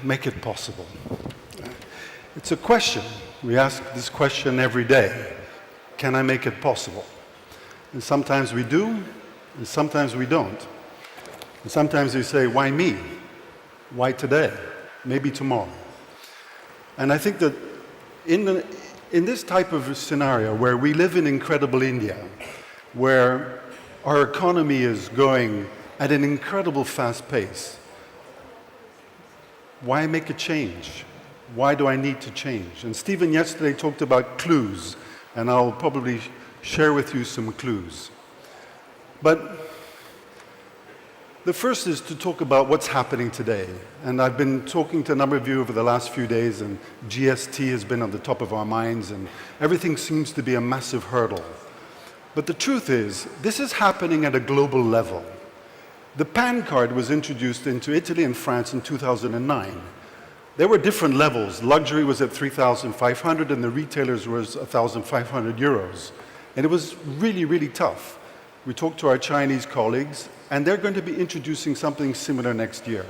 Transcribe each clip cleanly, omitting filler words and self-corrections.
make it possible? It's a question. We ask this question every day. Can I make it possible? And sometimes we do, and sometimes we don't. And sometimes we say, why me? Why today? Maybe tomorrow. And I think that in this type of scenario where we live in incredible India, where our economy is going at an incredible fast pace, why make a change? Why do I need to change? And Stephen yesterday talked about clues, and I'll probably share with you some clues. But the first is to talk about what's happening today. And I've been talking to a number of you over the last few days, and GST has been on the top of our minds, and everything seems to be a massive hurdle. But the truth is, this is happening at a global level. The PAN card was introduced into Italy and France in 2009. There were different levels. Luxury was at 3,500 and the retailers was 1,500 euros. And it was really, really tough. We talked to our Chinese colleagues, and they're going to be introducing something similar next year.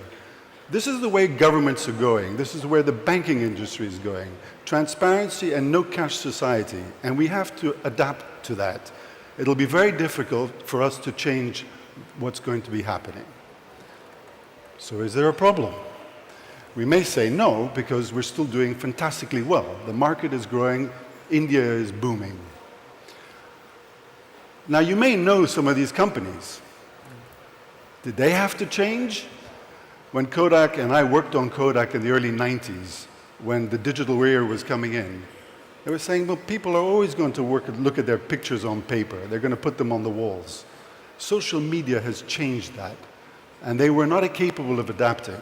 This is the way governments are going. This is where the banking industry is going. Transparency and no cash society. And we have to adapt to that. It'll be very difficult for us to change what's going to be happening. So is there a problem? We may say no, because we're still doing fantastically well. The market is growing, India is booming. Now you may know some of these companies. Did they have to change? When Kodak, and I worked on Kodak in the early 90s, when the digital era was coming in, they were saying, well, people are always going to look at their pictures on paper. They're going to put them on the walls. Social media has changed that, and they were not capable of adapting.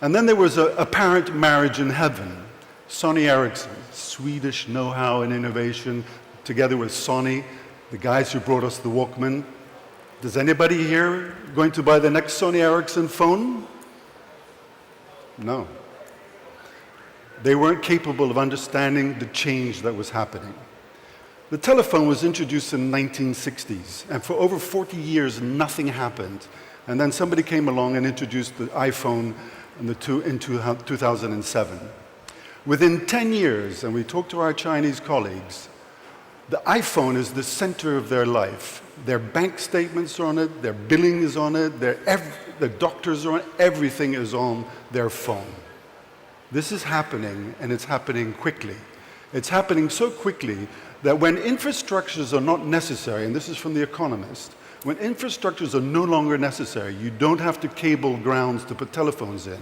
And then there was a apparent marriage in heaven. Sony Ericsson, Swedish know-how and innovation, together with Sony, the guys who brought us the Walkman. Does anybody here going to buy the next Sony Ericsson phone? No. They weren't capable of understanding the change that was happening. The telephone was introduced in the 1960s, and for over 40 years, nothing happened. And then somebody came along and introduced the iPhone in 2007. Within 10 years, and we talked to our Chinese colleagues, the iPhone is the center of their life. Their bank statements are on it, their billing is on it, the doctors are on it, everything is on their phone. This is happening, and it's happening quickly. It's happening so quickly that when infrastructures are not necessary, and this is from The Economist, when infrastructures are no longer necessary, you don't have to cable grounds to put telephones in.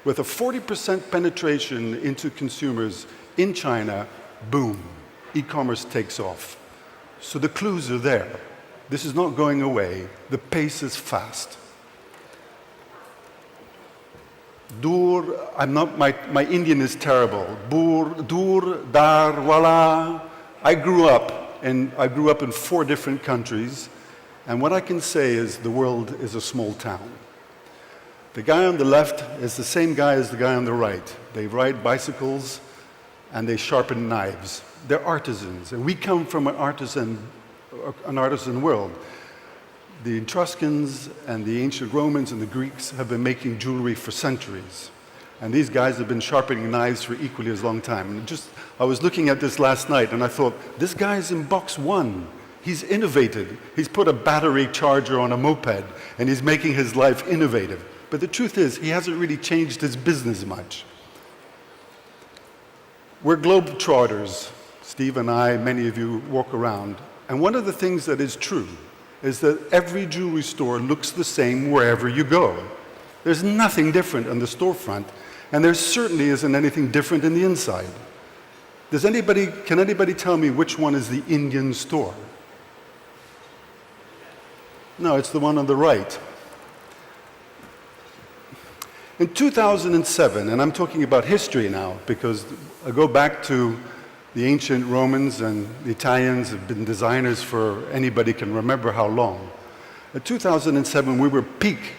With a 40% penetration into consumers in China, boom, e-commerce takes off. So the clues are there. This is not going away. The pace is fast. My Indian is terrible. Dur, dar, wala. I grew up in 4 different countries, and what I can say is the world is a small town. The guy on the left is the same guy as the guy on the right. They ride bicycles and they sharpen knives. They're artisans, and we come from an artisan world. The Etruscans and the ancient Romans and the Greeks have been making jewelry for centuries. And these guys have been sharpening knives for equally as long time. And I was looking at this last night, and I thought, this guy's in box 1. He's innovated. He's put a battery charger on a moped, and he's making his life innovative. But the truth is, he hasn't really changed his business much. We're globetrotters. Steve and I, many of you walk around. And one of the things that is true is that every jewelry store looks the same wherever you go. There's nothing different on the storefront, and there certainly isn't anything different in the inside. Can anybody tell me which one is the Indian store? No, it's the one on the right. In 2007, and I'm talking about history now, because I go back to the ancient Romans, and the Italians have been designers for anybody can remember how long. In 2007, we were peak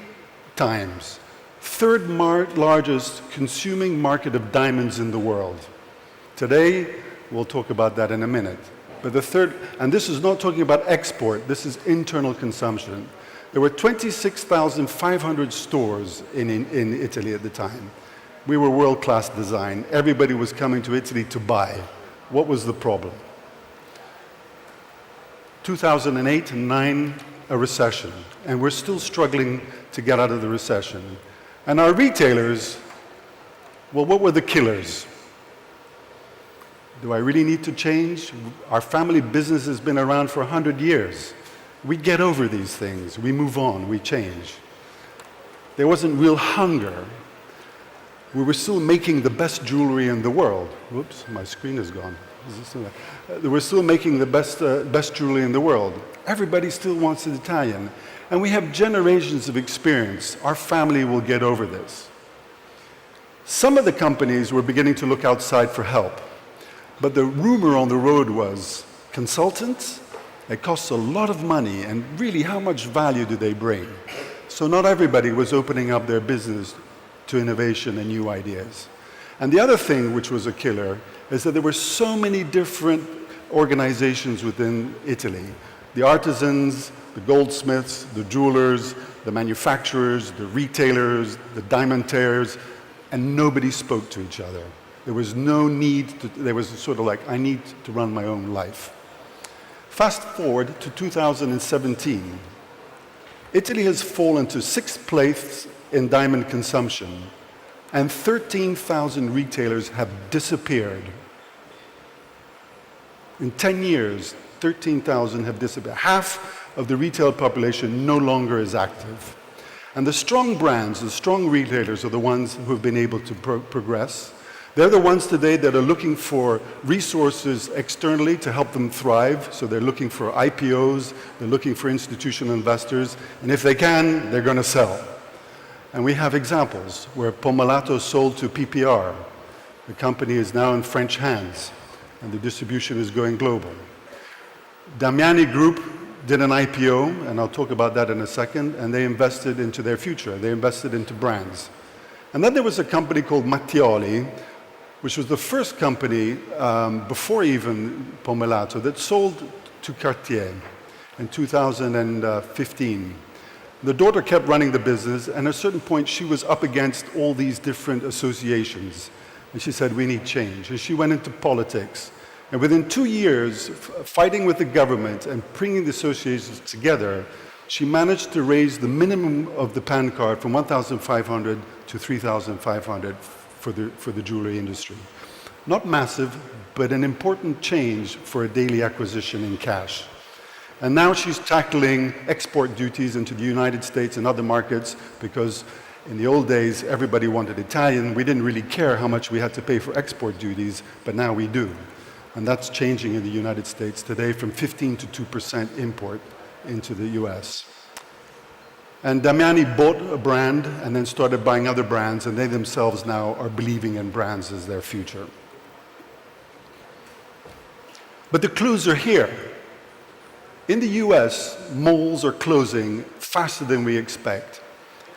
times. 3rd largest consuming market of diamonds in the world. Today, we'll talk about that in a minute. But and this is not talking about export, this is internal consumption. There were 26,500 stores in Italy at the time. We were world-class design. Everybody was coming to Italy to buy. What was the problem? 2008 and 9, a recession, and we're still struggling to get out of the recession. And our retailers, well, what were the killers? Do I really need to change? Our family business has been around for 100 years. We get over these things. We move on. We change. There wasn't real hunger. We were still making the best jewelry in the world. Whoops, my screen is gone. We're still making the best jewelry in the world. Everybody still wants it Italian. And we have generations of experience. Our family will get over this. Some of the companies were beginning to look outside for help. But the rumor on the road was, consultants, it costs a lot of money, and really how much value do they bring? So not everybody was opening up their business to innovation and new ideas. And the other thing which was a killer is that there were so many different organizations within Italy. The artisans, the goldsmiths, the jewelers, the manufacturers, the retailers, the diamantaires, and nobody spoke to each other. There was no need to, there was sort of like, I need to run my own life. Fast forward to 2017. Italy has fallen to 6th place in diamond consumption, and 13,000 retailers have disappeared. In 10 years, 13,000 have disappeared. Half of the retail population no longer is active. And the strong brands, the strong retailers are the ones who have been able to progress. They're the ones today that are looking for resources externally to help them thrive. So they're looking for IPOs, they're looking for institutional investors, and if they can, they're going to sell. And we have examples where Pomellato sold to PPR. The company is now in French hands, and the distribution is going global. Damiani Group did an IPO, and I'll talk about that in a second, and they invested into their future. They invested into brands. And then there was a company called Mattioli, which was the first company before even Pomellato that sold to Cartier in 2015. The daughter kept running the business, and at a certain point she was up against all these different associations. And she said, we need change. And she went into politics. And within 2 years, fighting with the government and bringing the associations together, she managed to raise the minimum of the PAN card from 1,500 to 3,500 for the jewelry industry. Not massive, but an important change for a daily acquisition in cash. And now she's tackling export duties into the United States and other markets, because in the old days, everybody wanted Italian. We didn't really care how much we had to pay for export duties, but now we do. And that's changing in the United States today from 15 to 2% import into the US. And Damiani bought a brand and then started buying other brands, and they themselves now are believing in brands as their future. But the clues are here. In the US, malls are closing faster than we expect.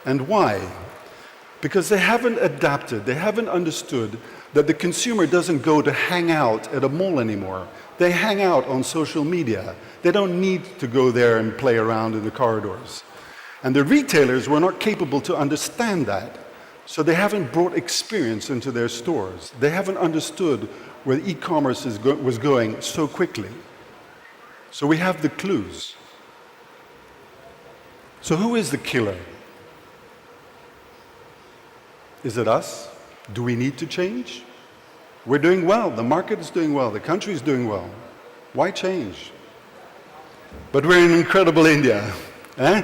And why? Because they haven't adapted, they haven't understood that the consumer doesn't go to hang out at a mall anymore. They hang out on social media. They don't need to go there and play around in the corridors. And the retailers were not capable to understand that. So they haven't brought experience into their stores. They haven't understood where e-commerce was going so quickly. So we have the clues. So who is the killer? Is it us? Do we need to change? We're doing well. The market is doing well. The country is doing well. Why change? But we're in incredible India. Eh?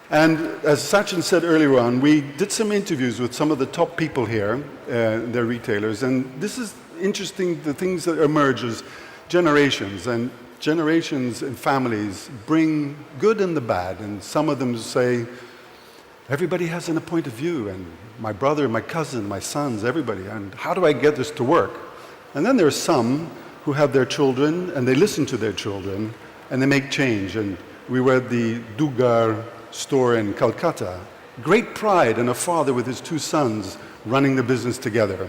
And as Sachin said earlier on, we did some interviews with some of the top people here, their retailers, and this is interesting, the things that emerge as generations, and generations and families bring good and the bad, and some of them say, everybody has a point of view, and my brother, my cousin, my sons, everybody, and how do I get this to work? And then there are some who have their children, and they listen to their children, and they make change. And we were at the Dugar store in Calcutta. Great pride in a father with his two sons running the business together.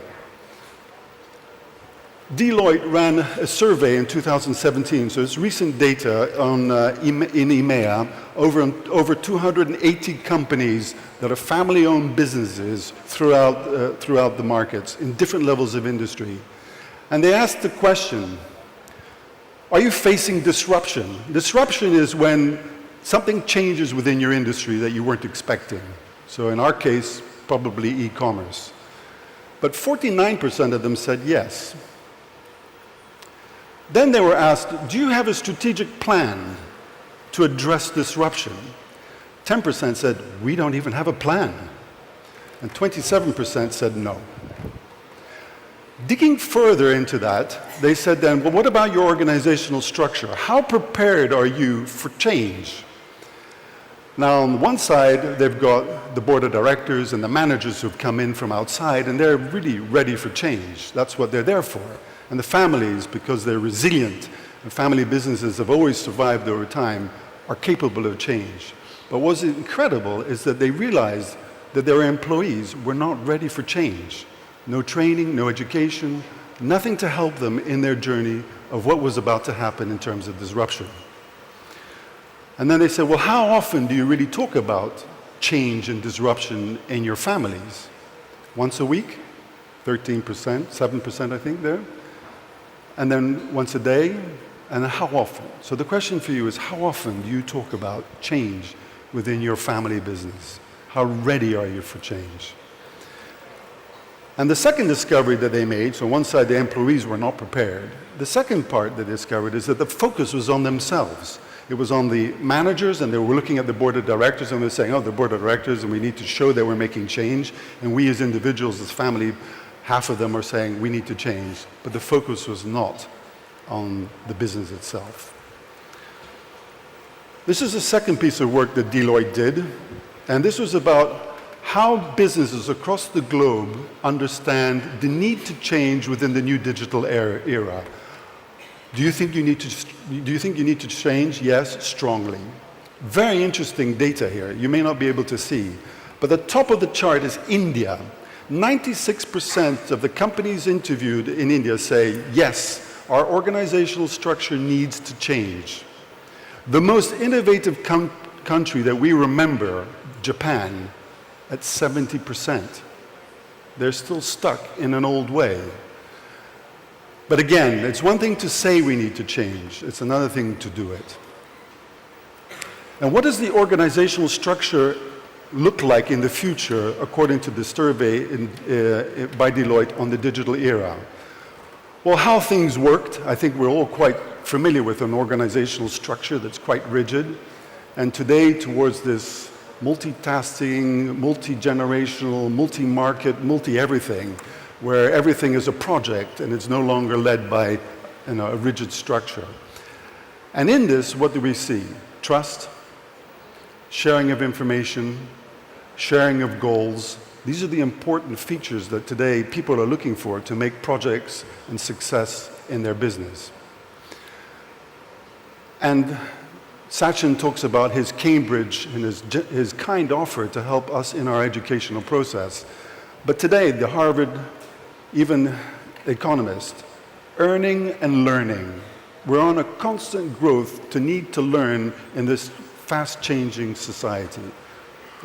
Deloitte ran a survey in 2017, so it's recent data on, in EMEA, over 280 companies that are family-owned businesses throughout the markets in different levels of industry. And they asked the question, are you facing disruption? Disruption is when something changes within your industry that you weren't expecting. So in our case, probably e-commerce. But 49% of them said yes. Then they were asked, do you have a strategic plan to address disruption? 10% said, we don't even have a plan. And 27% said no. Digging further into that, they said then, well, what about your organizational structure? How prepared are you for change? Now, on one side, they've got the board of directors and the managers who've come in from outside, and they're really ready for change. That's what they're there for. And the families, because they're resilient, and family businesses have always survived over time, are capable of change. But what's incredible is that they realized that their employees were not ready for change. No training, no education, nothing to help them in their journey of what was about to happen in terms of disruption. And then they said, well, how often do you really talk about change and disruption in your families? Once a week? 13%, 7% I think there. And then once a day? And how often? So the question for you is, how often do you talk about change within your family business? How ready are you for change? And the second discovery that they made, so one side the employees were not prepared. The second part they discovered is that the focus was on themselves. It was on the managers, and they were looking at the board of directors, and they were saying, oh, the board of directors, and we need to show that we're making change. And we as individuals, as family, half of them are saying we need to change. But the focus was not on the business itself. This is the second piece of work that Deloitte did, and this was about how businesses across the globe understand the need to change within the new digital era. Do you think you need to change? Yes, strongly. Very interesting data here. You may not be able to see, but the top of the chart is India. 96% of the companies interviewed in India say, yes, our organizational structure needs to change. The most innovative country that we remember, Japan, at 70%. They're still stuck in an old way. But again, it's one thing to say we need to change. It's another thing to do it. And what does the organizational structure look like in the future, according to the survey by Deloitte on the digital era? Well, how things worked, I think we're all quite familiar with an organizational structure that's quite rigid. And today, towards this multitasking, multi-generational, multi-market, multi-everything, where everything is a project and it's no longer led by a rigid structure. And in this, what do we see? Trust, sharing of information, sharing of goals. These are the important features that today people are looking for to make projects and success in their business. And Sachin talks about his Cambridge and his kind offer to help us in our educational process. But today, the Harvard, even economist, earning and learning. We're on a constant growth to need to learn in this fast-changing society.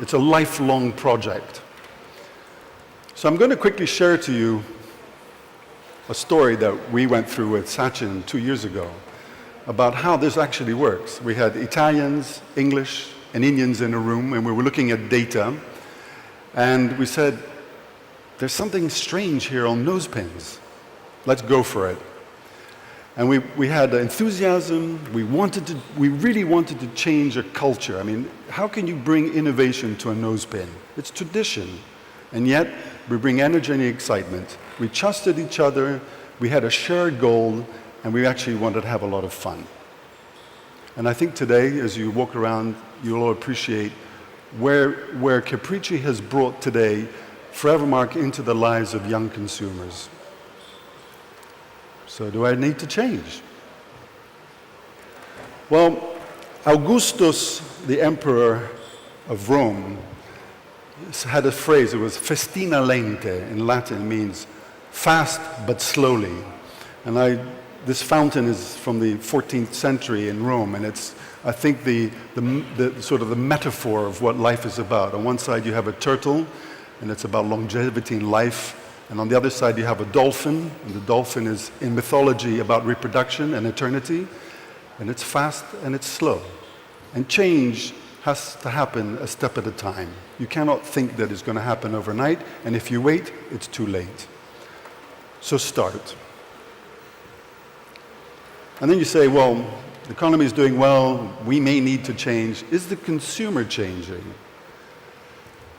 It's a lifelong project. So I'm going to quickly share to you a story that we went through with Sachin 2 years ago about how this actually works. We had Italians, English, and Indians in a room, and we were looking at data, and we said, there's something strange here on nose pins. Let's go for it. And we had enthusiasm. We really wanted to change a culture. I mean, how can you bring innovation to a nose pin? It's tradition. And yet, we bring energy and excitement. We trusted each other. We had a shared goal, and we actually wanted to have a lot of fun. And I think today, as you walk around, you'll all appreciate where Capricci has brought today Forevermark into the lives of young consumers. So do I need to change? Well, Augustus, the emperor of Rome, had a phrase, it was festina lente, in Latin means fast but slowly. And this fountain is from the 14th century in Rome, and it's, I think, the sort of the metaphor of what life is about. On one side you have a turtle, and it's about longevity in life. And on the other side you have a dolphin, and the dolphin is in mythology about reproduction and eternity. And it's fast and it's slow. And change has to happen a step at a time. You cannot think that it's going to happen overnight, and if you wait, it's too late. So start. And then you say, well, the economy is doing well, we may need to change. Is the consumer changing?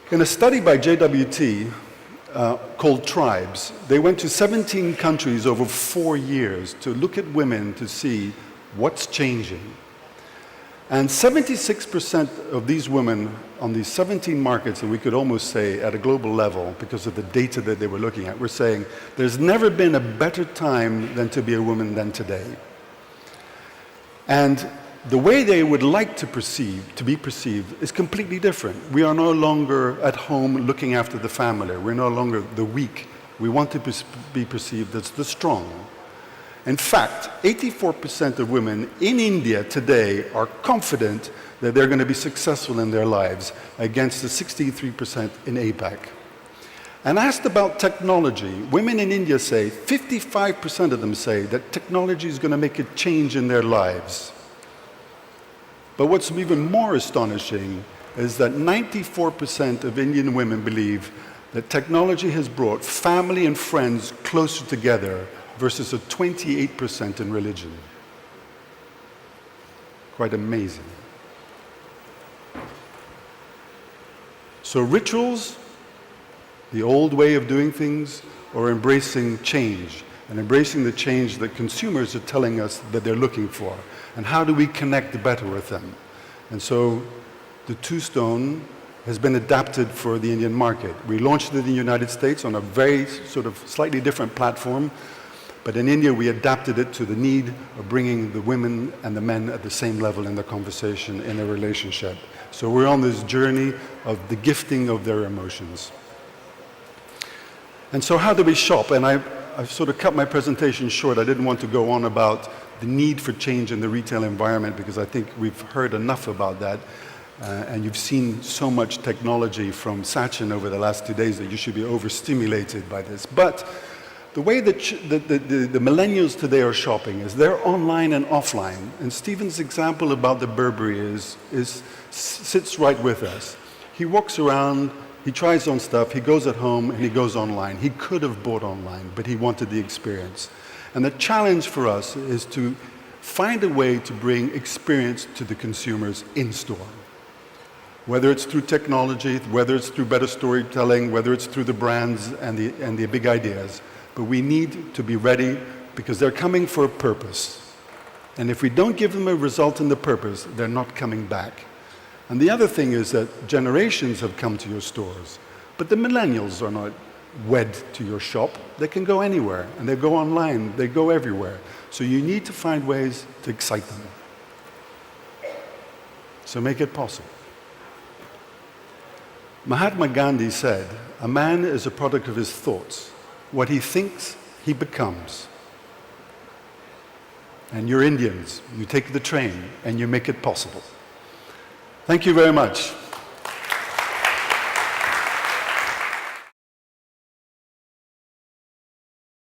In a study by JWT called Tribes, they went to 17 countries over 4 years to look at women to see what's changing. And 76% of these women on these 17 markets, and we could almost say at a global level, because of the data that they were looking at, were saying there's never been a better time than to be a woman than today. And the way they would like to be perceived is completely different. We are no longer at home looking after the family. We're no longer the weak. We want to be perceived as the strong. In fact, 84% of women in India today are confident that they're going to be successful in their lives, against the 63% in APAC. And asked about technology, women in India say, 55% of them say that technology is going to make a change in their lives. But what's even more astonishing is that 94% of Indian women believe that technology has brought family and friends closer together, versus a 28% in religion. Quite amazing. So rituals, the old way of doing things, or embracing change, and embracing the change that consumers are telling us that they're looking for. And how do we connect better with them? And so the two-stone has been adapted for the Indian market. We launched it in the United States on a very sort of slightly different platform, but in India we adapted it to the need of bringing the women and the men at the same level in the conversation in a relationship. So we're on this journey of the gifting of their emotions. And so how do we shop? And I've sort of cut my presentation short. I didn't want to go on about the need for change in the retail environment, because I think we've heard enough about that. And you've seen so much technology from Sachin over the last 2 days that you should be overstimulated by this. But the way that the millennials today are shopping is they're online and offline. And Stephen's example about the Burberry sits right with us. He walks around, he tries on stuff, he goes at home, and he goes online. He could have bought online, but he wanted the experience. And the challenge for us is to find a way to bring experience to the consumers in store. Whether it's through technology, whether it's through better storytelling, whether it's through the brands and the big ideas. But we need to be ready, because they're coming for a purpose. And if we don't give them a result in the purpose, they're not coming back. And the other thing is that generations have come to your stores, but the millennials are not wed to your shop. They can go anywhere, and they go online, they go everywhere. So you need to find ways to excite them. So make it possible. Mahatma Gandhi said, "A man is a product of his thoughts. What he thinks, he becomes." And you're Indians. You take the train and you make it possible. Thank you very much.